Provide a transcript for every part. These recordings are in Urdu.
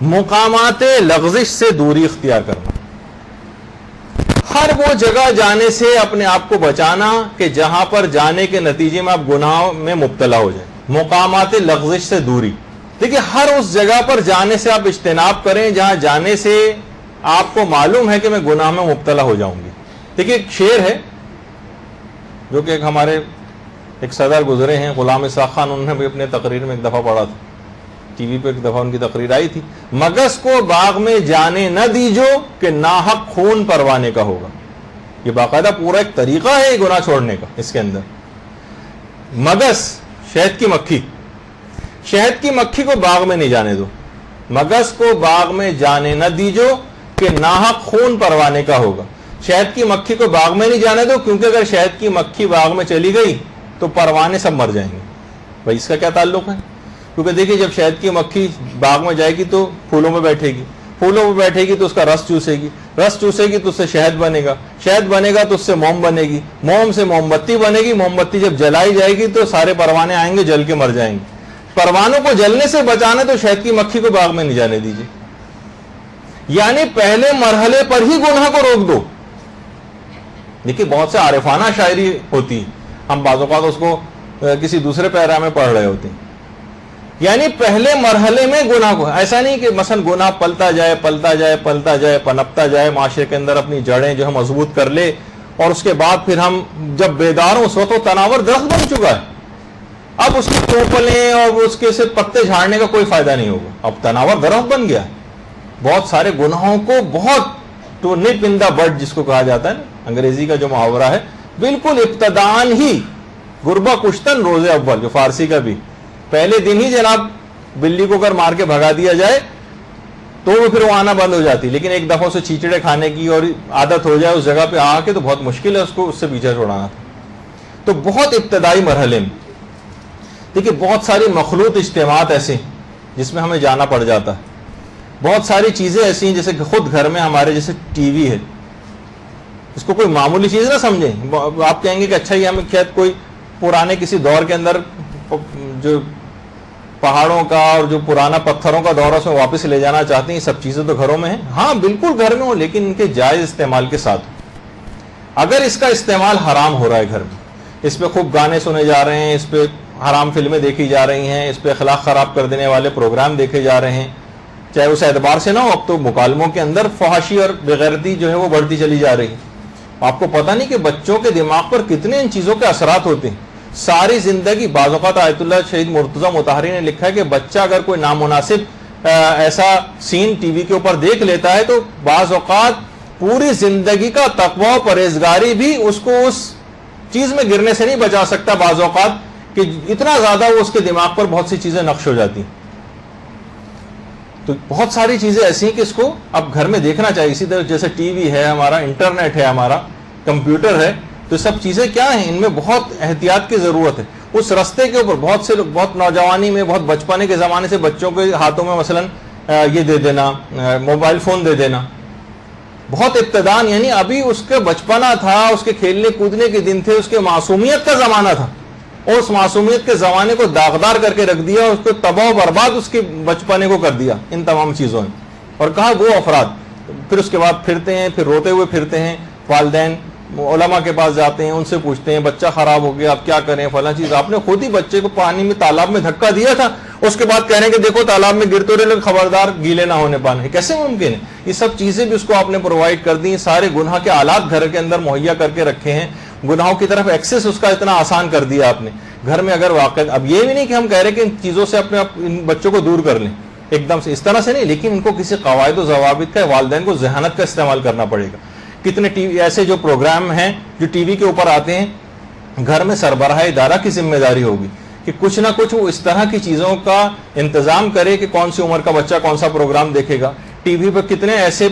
مقامات لغزش سے دوری اختیار کرنا، ہر وہ جگہ جانے سے اپنے آپ کو بچانا کہ جہاں پر جانے کے نتیجے میں آپ گناہ میں مبتلا ہو جائیں. مقامات لغزش سے دوری، دیکھیے ہر اس جگہ پر جانے سے آپ اجتناب کریں جہاں جانے سے آپ کو معلوم ہے کہ میں گناہ میں مبتلا ہو جاؤں گی. دیکھیے ایک شعر ہے جو کہ ہمارے ایک صدر گزرے ہیں غلام اسحاق خان، انہوں نے بھی اپنے تقریر میں ایک دفعہ پڑھا تھا، ٹی وی پہ ایک دفعہ ان کی تقریر آئی تھی. مگس کو باغ میں جانے نہ دیجو کہ ناحق خون پروانے کا ہوگا. یہ باقاعدہ پورا ایک طریقہ ہے گناہ چھوڑنے کا. اس کے اندر مگس، شہد کی مکھی، شہد کی مکھی کو باغ میں نہیں جانے دو. مگس کو باغ میں جانے نہ دیجو کہ ناحق خون پروانے کا ہوگا. شہد کی مکھی کو باغ میں نہیں جانے دو، کیونکہ اگر شہد کی مکھی باغ میں چلی گئی تو پروانے سب مر جائیں گے. بھائی اس کا کیا تعلق ہے؟ کیونکہ دیکھیے جب شہد کی مکھی باغ میں جائے گی تو پھولوں میں بیٹھے گی، پھولوں میں بیٹھے گی تو اس کا رس چوسے گی، رس چوسے گی تو اس سے شہد بنے گا، شہد بنے گا تو اس سے موم بنے گی، موم سے موم بتی بنے گی، موم بتی جب جلائی جائے گی تو سارے پروانے آئیں گے، جل کے مر جائیں گے. پروانوں کو جلنے سے بچانا تو شہد کی مکھی کو باغ میں نہیں جانے دیجیے. یعنی پہلے مرحلے پر ہی گناہ کو روک دو. دیکھیے بہت سے عارفانہ شاعری ہوتی ہے، ہم بعض اوقات اس کو کسی دوسرے پیرا میں پڑھ رہے ہوتے ہیں. یعنی پہلے مرحلے میں گناہ کو، ایسا نہیں کہ مثلا گناہ پلتا جائے پلتا جائے پلتا جائے پنپتا جائے، معاشرے کے اندر اپنی جڑیں جو ہے مضبوط کر لے، اور اس کے بعد پھر ہم جب بیدار ہوں اس وقت وہ تناور درخت بن چکا ہے، اب اس کی ٹوپلیں اور اس کے سے پتے جھاڑنے کا کوئی فائدہ نہیں ہوگا، اب تناور درخت بن گیا ہے. بہت سارے گناہوں کو بہت تو نپ ان دا بڈ جس کو کہا جاتا ہے نا، انگریزی کا جو محاورہ ہے، بالکل ابتدان ہی غربہ کشتن روز اول، جو فارسی کا بھی پہلے دن ہی جناب بلی کو اگر مار کے بھگا دیا جائے تو وہ پھر وہ آنا بند ہو جاتی. لیکن ایک دفعہ سے چیچڑے کھانے کی اور عادت ہو جائے اس جگہ پہ آ کے تو بہت مشکل ہے اس کو اس سے پیچھا چھوڑانا. تو بہت ابتدائی مرحلے میں دیکھیے بہت ساری مخلوط اجتماعات ایسے جس میں ہمیں جانا پڑ جاتا ہے. بہت ساری چیزیں ایسی ہیں جیسے کہ خود گھر میں ہمارے جیسے ٹی وی ہے، اس کو کوئی معمولی چیز نہ سمجھیں. آپ کہیں گے کہ اچھا یہ ہمیں شاید کوئی پرانے کسی دور کے اندر جو پہاڑوں کا اور جو پرانا پتھروں کا دور ہے اس میں واپس لے جانا چاہتے ہیں. یہ سب چیزیں تو گھروں میں ہیں، ہاں بالکل گھر میں ہوں، لیکن ان کے جائز استعمال کے ساتھ. اگر اس کا استعمال حرام ہو رہا ہے گھر میں، اس پہ خوب گانے سنے جا رہے ہیں، اس پہ حرام فلمیں دیکھی جا رہی ہیں، اس پہ اخلاق خراب کر دینے والے پروگرام دیکھے جا رہے ہیں، چاہے اس اعتبار سے نہ ہو، اب تو مکالموں کے اندر فحاشی اور بغیرتی جو ہے وہ بڑھتی چلی جا رہی ہے. آپ کو پتہ نہیں کہ بچوں کے دماغ پر کتنے ان چیزوں کے اثرات ہوتے ہیں. ساری زندگی بعض اوقات آیت اللہ شہید مرتضی مطہری نے لکھا ہے کہ بچہ اگر کوئی نامناسب ایسا سین ٹی وی کے اوپر دیکھ لیتا ہے تو بعض اوقات پوری زندگی کا تقوی و پرہیزگاری بھی اس کو اس چیز میں گرنے سے نہیں بچا سکتا. بعض اوقات کہ اتنا زیادہ وہ اس کے دماغ پر بہت سی چیزیں نقش ہو جاتی. تو بہت ساری چیزیں ایسی ہیں کہ اس کو اب گھر میں دیکھنا چاہیے. اسی طرح جیسے ٹی وی ہے ہمارا، انٹرنیٹ ہے ہمارا، کمپیوٹر ہے، تو سب چیزیں کیا ہیں، ان میں بہت احتیاط کی ضرورت ہے. اس رستے کے اوپر بہت سے لوگ بہت نوجوانی میں، بہت بچپنے کے زمانے سے بچوں کے ہاتھوں میں مثلا یہ دے دینا، موبائل فون دے دینا، بہت ابتدان، یعنی ابھی اس کے بچپنا تھا، اس کے کھیلنے کودنے کے دن تھے، اس کے معصومیت کا زمانہ تھا، اور اس معصومیت کے زمانے کو داغدار کر کے رکھ دیا، اس کو تباہ و برباد اس کے بچپنے کو کر دیا ان تمام چیزوں نے. اور کہا وہ افراد پھر اس کے بعد پھرتے ہیں، پھر روتے ہوئے پھرتے ہیں، والدین علماء کے پاس جاتے ہیں، ان سے پوچھتے ہیں بچہ خراب ہو گیا اب کیا کریں فلاں چیز. آپ نے خود ہی بچے کو پانی میں تالاب میں دھکا دیا تھا، اس کے بعد کہہ رہے ہیں کہ دیکھو تالاب میں گرتے رہے، خبردار گیلے نہ ہونے پانے. کیسے ممکن ہے؟ یہ سب چیزیں بھی اس کو آپ نے پرووائڈ کر دی. سارے گناہ کے آلات گھر کے اندر مہیا کر کے رکھے ہیں، گناہوں کی طرف ایکسس اس کا اتنا آسان کر دیا آپ نے گھر میں. اگر واقع اب یہ بھی نہیں کہ ہم کہہ رہے کہ ان چیزوں سے اپنے ان بچوں کو دور کر لیں ایک دم سے، اس طرح سے نہیں، لیکن ان کو کسی قواعد و ضوابط کا، والدین کو ذہانت کا استعمال کرنا پڑے گا. کتنے ٹی وی ایسے جو پروگرام ہیں جو ٹی وی کے اوپر آتے ہیں، گھر میں سربراہ ادارہ کی ذمہ داری ہوگی کہ کچھ نہ کچھ وہ اس طرح کی چیزوں کا انتظام کرے کہ کون سی عمر کا بچہ کون سا پروگرام دیکھے گا. ٹی وی پہ کتنے ایسے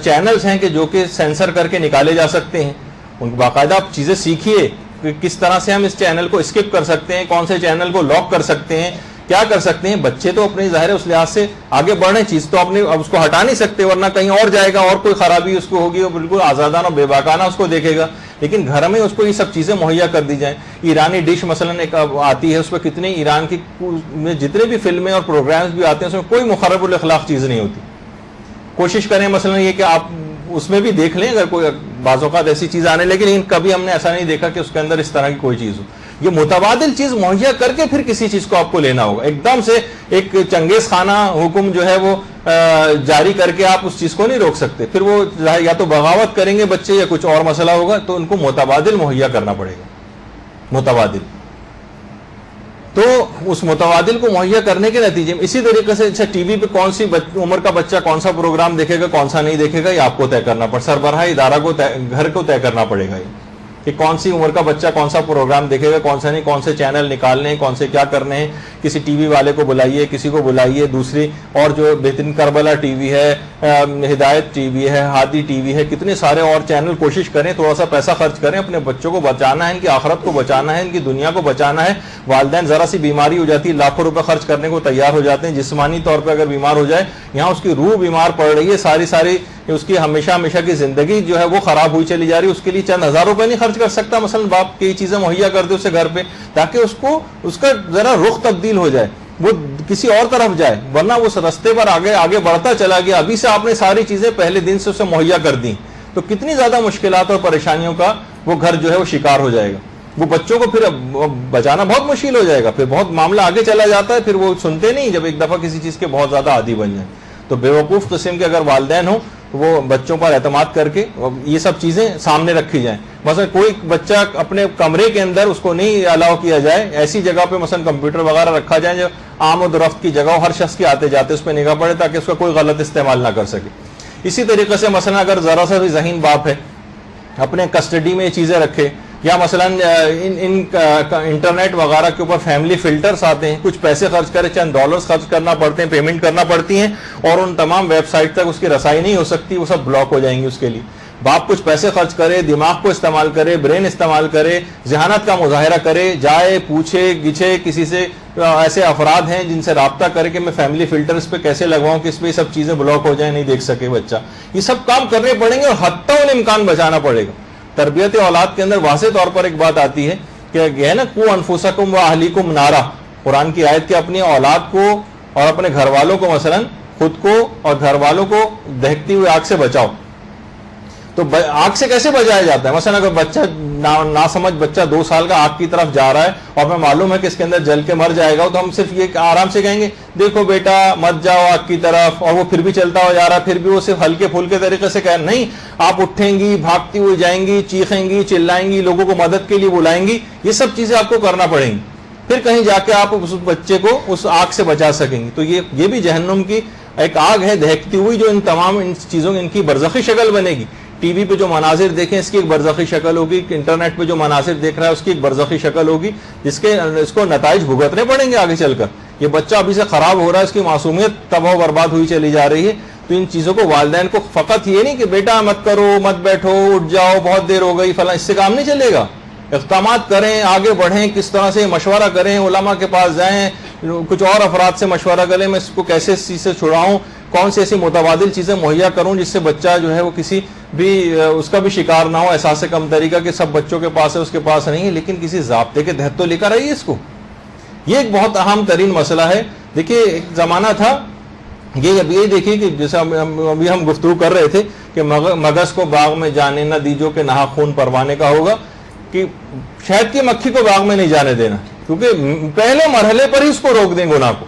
چینلز ہیں کہ جو کہ سینسر کر کے نکالے جا سکتے ہیں. ان کو باقاعدہ آپ چیزیں سیکھیے کہ کس طرح سے ہم اس چینل کو اسکپ کر سکتے ہیں، کون سے چینل کو لاک کر سکتے ہیں، کیا کر سکتے ہیں. بچے تو اپنی ظاہر اس لحاظ سے آگے بڑھ رہے ہیں، چیز تو اپنے اب اس کو ہٹا نہیں سکتے، ورنہ کہیں اور جائے گا اور کوئی خرابی اس کو ہوگی، وہ بالکل آزادانہ اور بے باکانہ اس کو دیکھے گا. لیکن گھر میں اس کو یہ سب چیزیں مہیا کر دی جائیں. ایرانی ڈش مثلا ایک آتی ہے, اس پہ کتنے ایران کی جتنے بھی فلمیں اور پروگرامز بھی آتے ہیں اس میں کوئی مخرب الاخلاق چیز نہیں ہوتی. کوشش کریں مثلا یہ کہ آپ اس میں بھی دیکھ لیں اگر کوئی بعض اوقات ایسی چیز آنے لگی, لیکن کبھی ہم نے ایسا نہیں دیکھا کہ اس کے اندر اس طرح کی کوئی چیز ہو. یہ متبادل چیز مہیا کر کے پھر کسی چیز کو آپ کو لینا ہوگا. ایک دم سے ایک چنگیز خانہ حکم جو ہے وہ جاری کر کے آپ اس چیز کو نہیں روک سکتے. پھر وہ یا تو بغاوت کریں گے بچے یا کچھ اور مسئلہ ہوگا, تو ان کو متبادل مہیا کرنا پڑے گا. متبادل تو اس متبادل کو مہیا کرنے کے نتیجے میں اسی طریقے سے اچھا ٹی وی پہ کون سی عمر کا بچہ کون سا پروگرام دیکھے گا کون سا نہیں دیکھے گا, یہ آپ کو طے کرنا پڑے, سربراہ ادارہ کو گھر کو طے کرنا پڑے گا کہ کون سی عمر کا بچہ کون سا پروگرام دیکھے گا کون سا نہیں, کون سے چینل نکالنے ہیں, کون سے کیا کرنے ہیں. کسی ٹی وی والے کو بلائیے, کسی کو بلائیے, دوسری اور جو بہترین کربلا ٹی وی ہے, ہدایت ٹی وی ہے, ہادی ٹی وی ہے, کتنے سارے اور چینل. کوشش کریں تھوڑا سا پیسہ خرچ کریں, اپنے بچوں کو بچانا ہے, ان کی آخرت کو بچانا ہے, ان کی دنیا کو بچانا ہے. والدین ذرا سی بیماری ہو جاتی ہے لاکھوں روپے خرچ کرنے کو تیار ہو جاتے ہیں. جسمانی طور پہ اگر بیمار ہو جائے, یہاں اس کی روح بیمار پڑ رہی ہے, ساری اس کی ہمیشہ کی زندگی جو ہے وہ خراب ہوئی چلی جا رہی ہے. اس کے لیے چند ہزار روپے نہیں خرچ کر سکتا, مثلا باپ کی چیزیں مہیا کر دے اسے گھر پہ, تاکہ اس کا ذرا رخ تبدیل ہو جائے, وہ کسی اور طرف جائے, ورنہ وہ اس رستے پر آگے بڑھتا چلا گیا. ابھی سے آپ نے ساری چیزیں پہلے دن سے اسے مہیا کر دیں تو کتنی زیادہ مشکلات اور پریشانیوں کا وہ گھر جو ہے وہ شکار ہو جائے گا. وہ بچوں کو پھر بچانا بہت مشکل ہو جائے گا, پھر بہت معاملہ آگے چلا جاتا ہے, پھر وہ سنتے نہیں جب ایک دفعہ کسی چیز کے بہت زیادہ عادی بن جائیں. تو بیوقوف قسم کے اگر والدین ہوں وہ بچوں پر اعتماد کر کے یہ سب چیزیں سامنے رکھی جائیں. مثلا کوئی بچہ اپنے کمرے کے اندر اس کو نہیں الاؤ کیا جائے, ایسی جگہ پہ مثلا کمپیوٹر وغیرہ رکھا جائے جو عام و درفت کی جگہ ہو, ہر شخص کے آتے جاتے اس پہ نگاہ پڑے تاکہ اس کا کوئی غلط استعمال نہ کر سکے. اسی طریقے سے مثلا اگر ذرا سا بھی ذہین باپ ہے اپنے کسٹڈی میں یہ چیزیں رکھے, یا مثلا انٹرنیٹ وغیرہ کے اوپر فیملی فلٹرز آتے ہیں, کچھ پیسے خرچ کرے, چند ڈالرز خرچ کرنا پڑتے ہیں, پیمنٹ کرنا پڑتی ہیں, اور ان تمام ویب سائٹ تک اس کی رسائی نہیں ہو سکتی, وہ سب بلاک ہو جائیں گی. اس کے لیے باپ کچھ پیسے خرچ کرے, دماغ کو استعمال کرے, برین استعمال کرے, ذہانت کا مظاہرہ کرے, جائے پوچھے گچھے کسی سے, ایسے افراد ہیں جن سے رابطہ کرے کہ میں فیملی فلٹرز پہ کیسے لگواؤں کہ اس پہ یہ سب چیزیں بلاک ہو جائیں, نہیں دیکھ سکے بچہ. یہ سب کام کرنے پڑیں گے اور حتی الامکان بچانا پڑے گا. تربیت اولاد کے اندر واضح طور پر ایک بات آتی ہے کہ یہ ہے نا, قو انفسکم و اہلیکم نارا, قرآن کی آیت کے اپنی اولاد کو اور اپنے گھر والوں کو, مثلا خود کو اور گھر والوں کو دہکتی ہوئی آگ سے بچاؤ. تو آگ سے کیسے بچایا جاتا ہے؟ مثلا اگر بچہ ناسمجھ بچہ 2 سال کا آگ کی طرف جا رہا ہے اور ہمیں معلوم ہے کہ اس کے اندر جل کے مر جائے گا, تو ہم صرف یہ آرام سے کہیں گے دیکھو بیٹا مت جاؤ آگ کی طرف, اور وہ پھر بھی چلتا ہو جا رہا ہے, پھر بھی وہ صرف ہلکے پھلکے طریقے سے کہیں نہیں, آپ اٹھیں گی, بھاگتی ہوئی جائیں گی, چیخیں گی, چلائیں گی, لوگوں کو مدد کے لیے بلائیں گی. یہ سب چیزیں آپ کو کرنا پڑیں گی, پھر کہیں جا کے آپ اس بچے کو اس آگ سے بچا سکیں گے. تو یہ بھی جہنم کی ایک آگ ہے دہکتی ہوئی, جو ان تمام ان چیزوں ان کی برزخی شکل بنے گی. ٹی وی پہ جو مناظر دیکھیں اس کی ایک برزخی شکل ہوگی, انٹرنیٹ پہ جو مناظر دیکھ رہا ہے اس کی ایک برزخی شکل ہوگی, اس کو نتائج بھگتنے پڑیں گے آگے چل کر. یہ بچہ ابھی سے خراب ہو رہا ہے, اس کی معصومیت تباہ و برباد ہوئی چلی جا رہی ہے. تو ان چیزوں کو والدین کو فقط یہ نہیں کہ بیٹا مت کرو, مت بیٹھو, اٹھ جاؤ, بہت دیر ہو گئی فلاں, اس سے کام نہیں چلے گا. اقدامات کریں, آگے بڑھیں, کس طرح سے مشورہ کریں, علماء کے پاس جائیں, کچھ اور افراد سے مشورہ کریں, میں اس کو کیسے اس چیز سے چھڑاؤں, کون سی ایسی متبادل چیزیں مہیا کروں جس سے بچہ جو ہے وہ کسی بھی اس کا بھی شکار نہ ہو احساس کمتری کا کہ سب بچوں کے پاس ہے اس کے پاس نہیں ہے, لیکن کسی ضابطے کے تحت تو لے کر آئیے اس کو. یہ ایک بہت اہم ترین مسئلہ ہے. دیکھیے ایک زمانہ تھا, یہ دیکھیے کہ جیسے ابھی ہم گفتگو کر رہے تھے کہ مگس کو باغ میں جانے نہ دیجو کہ نہا خون پروانے کا ہوگا, کہ شہد کی مکھی کو باغ میں نہیں جانے دینا, کیونکہ پہلے مرحلے پر ہی اس کو روک دیں گناہ کو.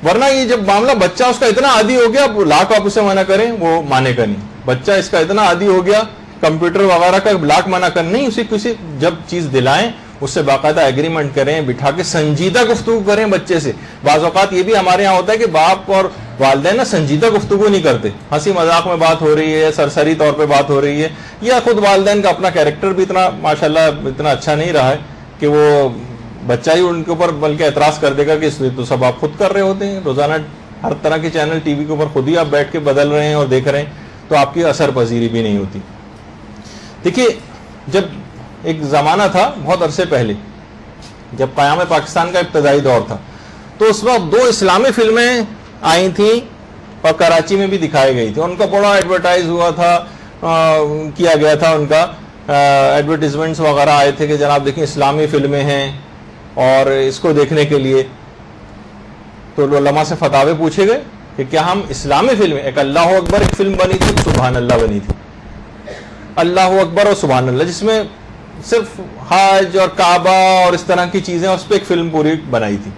ورنہ یہ جب معاملہ بچہ اس کا اتنا عادی ہو گیا, لاکھ آپ اسے منع کریں وہ مانے کا نہیں. بچہ اس کا اتنا عادی ہو گیا کمپیوٹر وغیرہ کا, لاکھ منع کر نہیں, اسے کسی جب چیز دلائیں اس سے باقاعدہ ایگریمنٹ کریں, بٹھا کے سنجیدہ گفتگو کریں بچے سے. بعض اوقات یہ بھی ہمارے یہاں ہوتا ہے کہ باپ اور والدین نا سنجیدہ گفتگو نہیں کرتے, ہنسی مذاق میں بات ہو رہی ہے, سرسری طور پہ بات ہو رہی ہے, یا خود والدین کا اپنا کیریکٹر بھی اتنا ماشاءاللہ اتنا اچھا نہیں رہا ہے کہ وہ بچہ ہی ان کے اوپر بلکہ اعتراض کر دے گا کہ اس لیے تو سب آپ خود کر رہے ہوتے ہیں, روزانہ ہر طرح کے چینل ٹی وی کے اوپر خود ہی آپ بیٹھ کے بدل رہے ہیں اور دیکھ رہے ہیں, تو آپ کی اثر پذیری بھی نہیں ہوتی. دیکھیے جب ایک زمانہ تھا بہت عرصے پہلے, جب قیام پاکستان کا ابتدائی دور تھا, تو اس وقت 2 اسلامی فلمیں آئی تھیں اور کراچی میں بھی دکھائی گئی تھی. ان کا بڑا ایڈورٹائز ہوا تھا, کیا گیا تھا ان کا, ایڈورٹیزمنٹس وغیرہ آئے تھے کہ جناب دیکھیں اسلامی فلمیں ہیں اور اس کو دیکھنے کے لیے تو علماء سے فتاوے پوچھے گئے کہ کیا ہم اسلامی فلمیں، ایک اللہ اکبر ایک فلم بنی تھی، سبحان اللہ بنی تھی، اللہ اکبر اور سبحان اللہ، جس میں صرف حج اور کعبہ اور اس طرح کی چیزیں، اس پہ ایک فلم پوری بنائی تھی.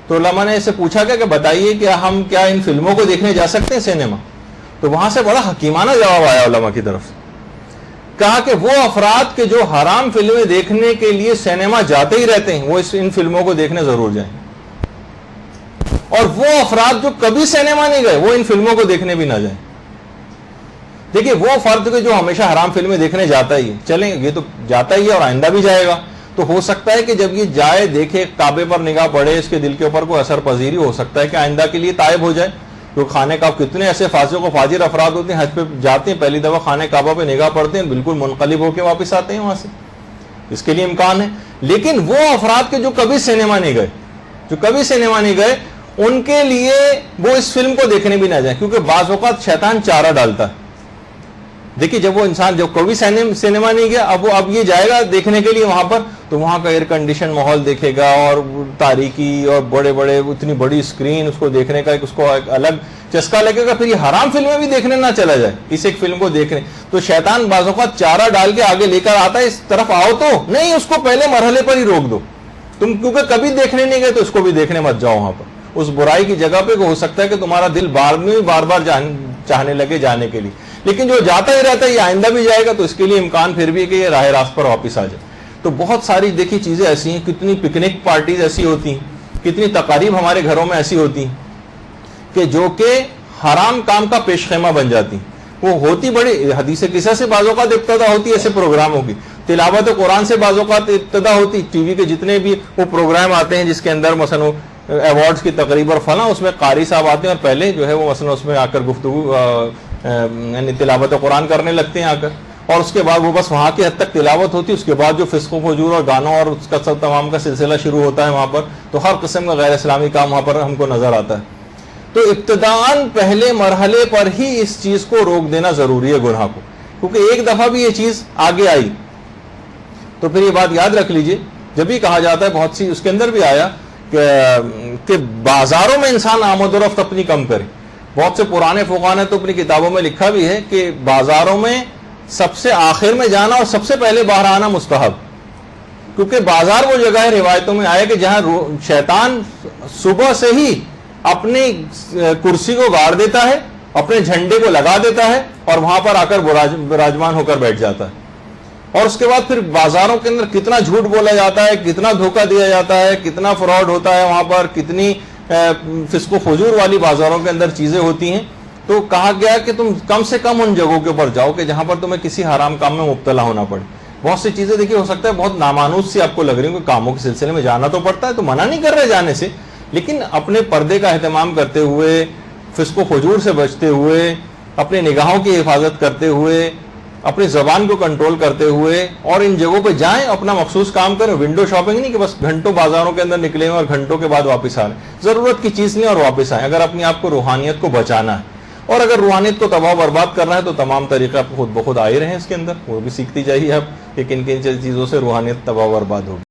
تو علماء نے اسے پوچھا کہ بتائیے کہ ہم کیا ان فلموں کو دیکھنے جا سکتے ہیں سینما؟ تو وہاں سے بڑا حکیمانہ جواب آیا علماء کی طرف سے. کہا کہ وہ افراد کے جو حرام فلمیں دیکھنے کے لیے سینما جاتے ہی رہتے ہیں وہ ان فلموں کو دیکھنے ضرور جائیں، اور وہ افراد جو کبھی سینما نہیں گئے وہ ان فلموں کو دیکھنے بھی نہ جائیں. دیکھیے وہ فرد جو ہمیشہ حرام فلمیں دیکھنے جاتا ہی ہے، چلیں یہ تو جاتا ہی ہے اور آئندہ بھی جائے گا، تو ہو سکتا ہے کہ جب یہ جائے دیکھے کعبے پر نگاہ پڑے اس کے دل کے اوپر کوئی اثر پذیری ہو سکتا ہے کہ آئندہ کے لیے تائب ہو جائے. تو خانہ کعبہ کتنے ایسے فاسق و فاجر افراد ہوتے ہیں، حج پہ جاتے ہیں پہلی دفعہ خانہ کعبہ پہ نگاہ پڑتے ہیں بالکل منقلب ہو کے واپس آتے ہیں وہاں سے، اس کے لیے امکان ہے. لیکن وہ افراد کے جو کبھی سینما نہیں گئے ان کے لیے وہ اس فلم کو دیکھنے بھی نہ جائیں، کیونکہ بعض اوقات شیطان چارہ ڈالتا ہے. دیکھیے جب وہ انسان جو کبھی سینما نہیں گیا اب یہ جائے گا دیکھنے کے لیے وہاں پر، تو وہاں کا ایئر کنڈیشن ماحول دیکھے گا اور تاریکی اور بڑے بڑے اتنی بڑی اسکرین، اس کو دیکھنے کا اس کو ایک الگ چسکا لگے گا. پھر یہ حرام فلمیں بھی دیکھنے نہ چلا جائے اس ایک فلم کو دیکھنے، تو شیطان بعض اوقات چارہ ڈال کے آگے لے کر آتا ہے اس طرف آؤ، تو نہیں اس کو پہلے مرحلے پر ہی روک دو تم، کیونکہ کبھی دیکھنے نہیں گئے تو اس کو بھی دیکھنے مت جاؤ وہاں پر اس برائی کی جگہ پہ. ہو سکتا ہے کہ تمہارا دل بار بار چاہنے لگے جانے کے لیے، لیکن جو جاتا ہی رہتا ہے یہ آئندہ بھی جائے گا، تو اس کے لیے امکان پھر بھی ہے کہ یہ راہ راست پر واپس آ جائے. تو بہت ساری دیکھیے چیزیں ایسی ہیں، کتنی پکنک پارٹیز ایسی ہوتی ہیں، کتنی تقاریب ہمارے گھروں میں ایسی ہوتی ہیں کہ جو کہ حرام کام کا پیش خیمہ بن جاتی. وہ ہوتی بڑی حدیث قصہ سے بعض اوقات ابتدا ہوتی ایسے پروگراموں کی، تلاوت قرآن سے بعض اوقات ابتدا ہوتی، ٹی وی کے جتنے بھی وہ پروگرام آتے ہیں جس کے اندر مثلا ایوارڈز کی تقریب اور فلاں، اس میں قاری صاحب آتے ہیں اور پہلے جو ہے وہ مثلا اس میں آ کر گفتگو یعنی تلاوت قرآن کرنے لگتے ہیں آ کر، اور اس کے بعد وہ بس وہاں کی حد تک تلاوت ہوتی ہے، اس کے بعد جو فسق و فجور اور گانوں اور اس کا سب تمام کا سلسلہ شروع ہوتا ہے وہاں پر. تو ہر قسم کا غیر اسلامی کام وہاں پر ہم کو نظر آتا ہے. تو ابتداً پہلے مرحلے پر ہی اس چیز کو روک دینا ضروری ہے گناہ کو، کیونکہ ایک دفعہ بھی یہ چیز آگے آئی تو پھر یہ بات یاد رکھ لیجئے. جب بھی کہا جاتا ہے بہت سی اس کے اندر بھی آیا کہ بازاروں میں انسان آمد و رفت اپنی کم کرے. بہت سے پرانے فقہاء نے تو اپنی کتابوں میں لکھا بھی ہے کہ بازاروں میں سب سے آخر میں جانا اور سب سے پہلے باہر آنا مستحب، کیونکہ بازار وہ جگہ ہے، روایتوں میں آیا کہ جہاں شیطان صبح سے ہی اپنی کرسی کو گاڑ دیتا ہے، اپنے جھنڈے کو لگا دیتا ہے اور وہاں پر آ کر براجمان ہو کر بیٹھ جاتا ہے. اور اس کے بعد پھر بازاروں کے اندر کتنا جھوٹ بولا جاتا ہے، کتنا دھوکہ دیا جاتا ہے، کتنا فراڈ ہوتا ہے وہاں پر، کتنی فسق و فجور والی بازاروں کے اندر چیزیں ہوتی ہیں. تو کہا گیا کہ تم کم سے کم ان جگہوں کے اوپر جاؤ کہ جہاں پر تمہیں کسی حرام کام میں مبتلا ہونا پڑے. بہت سی چیزیں دیکھیے ہو سکتا ہے بہت نامانوس سی آپ کو لگ رہی ہیں کہ کاموں کے سلسلے میں جانا تو پڑتا ہے، تو منع نہیں کر رہے جانے سے، لیکن اپنے پردے کا اہتمام کرتے ہوئے، فسق و فجور سے بچتے ہوئے، اپنی نگاہوں کی حفاظت کرتے ہوئے، اپنی زبان کو کنٹرول کرتے ہوئے، اور ان جگہوں پہ جائیں، اپنا مخصوص کام کریں. ونڈو شاپنگ نہیں کہ بس گھنٹوں بازاروں کے اندر نکلے ہوئے اور گھنٹوں کے بعد واپس آ رہے ہیں، ضرورت کی چیز نہیں اور واپس آئیں. اگر اپنے آپ کو روحانیت کو بچانا ہے اور اگر روحانیت کو تباہ و برباد کرنا ہے تو تمام طریقے آپ خود بخود آ ہی رہے ہیں اس کے اندر، وہ بھی سیکھتی جائیے آپ کہ کن کن چیزوں سے روحانیت تباہ و برباد ہوگی.